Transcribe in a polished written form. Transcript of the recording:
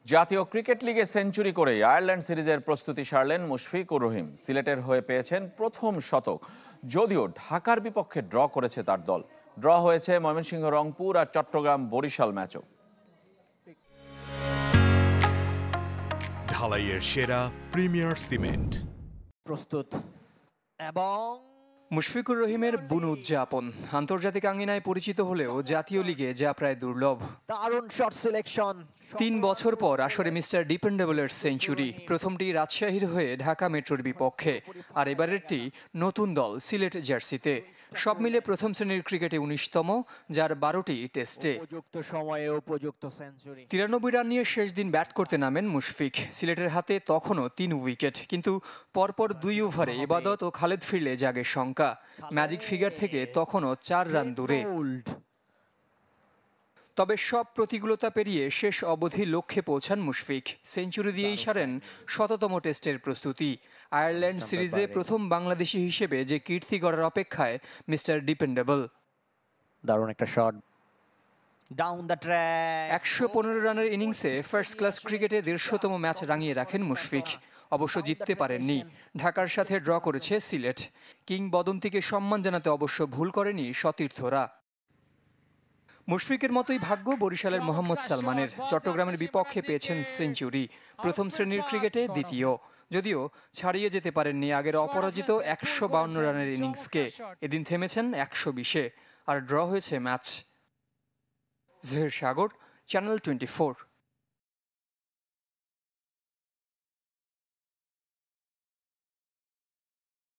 জাতীয় ক্রিকেট লিগে সেঞ্চুরি করে আয়ারল্যান্ড সিরিজের প্রস্তুতি সারলেন মুশফিকুর রহিম। সিলেটের হয়ে পেয়েছেন প্রথম শতক, যদিও ঢাকার বিপক্ষে ড্র করেছে তার দল। ড্র হয়েছে ময়মনসিংহ, রংপুর আর চট্টগ্রাম বরিশাল ম্যাচও। ঢালাইয়ের সেরা প্রিমিয়ার সিমেন্ট প্রস্তুত এবং মুশফিকুর রহিমের বুনো উদযাপন আন্তর্জাতিক আঙ্গিনায় পরিচিত হলেও জাতীয় লিগে যা প্রায় দুর্লভ। দারুণ শট সিলেকশন। ৩ বছর পর আসরে মিস্টার ডিপেন্ডেবলের সেঞ্চুরি, প্রথমটি রাজশাহীর হয়ে ঢাকা মেট্রোর বিপক্ষে, আর এবারেরটি নতুন দল সিলেট জার্সিতে। সব মিলে প্রথম শ্রেণীর ক্রিকেটে ১৯তম, যার ১২টি টেস্টে। উপযুক্ত সময়ে উপযুক্ত সেঞ্চুরি। ৯৩ রান নিয়ে শেষ দিন ব্যাট করতে নামেন মুশফিক। সিলেটের হাতে তখনও ৩ উইকেট, কিন্তু পরপর ২ ওভারে ইবাদত ও খালেদ ফিরলে জাগে শঙ্কা। ম্যাজিক ফিগার থেকে তখনও ৪ রান দূরে। তবে সব প্রতিকূলতা পেরিয়ে শেষ অবধি লক্ষ্যে পৌঁছান মুশফিক। সেঞ্চুরি দিয়েই সারেন ১০০তম টেস্টের প্রস্তুতি। আয়ারল্যান্ড সিরিজে প্রথম বাংলাদেশি হিসেবে যে কীর্তি গড়ার অপেক্ষায় মিস্টার ডিপেন্ডেবল। দারুণ একটা শট ডাউন দ্য ট্র্যাক। ১১৫ রানের ইনিংসে ফার্স্ট ক্লাস ক্রিকেটে ১৫০তম ম্যাচ রাঙিয়ে রাখেন মুশফিক। অবশ্য জিততে পারেননি, ঢাকার সাথে ড্র করেছে সিলেট। কিংবদন্তিকে সম্মান জানাতে অবশ্য ভুল করেনি সতীর্থরা। মুশফিকের মতোই ভাগ্য বরিশালের মোহাম্মদ সালমানের। চট্টগ্রামের বিপক্ষে পেয়েছেন সেঞ্চুরি, প্রথম শ্রেণীর ক্রিকেটে দ্বিতীয়। যদিও ছাড়িয়ে যেতে পারেননি আগের অপরাজিত ১৫২ রানের ইনিংসকে। এদিন থেমেছেন ১২০-এ, আর ড্র হয়েছে ম্যাচ। জহির সাগর, চ্যানেল 24।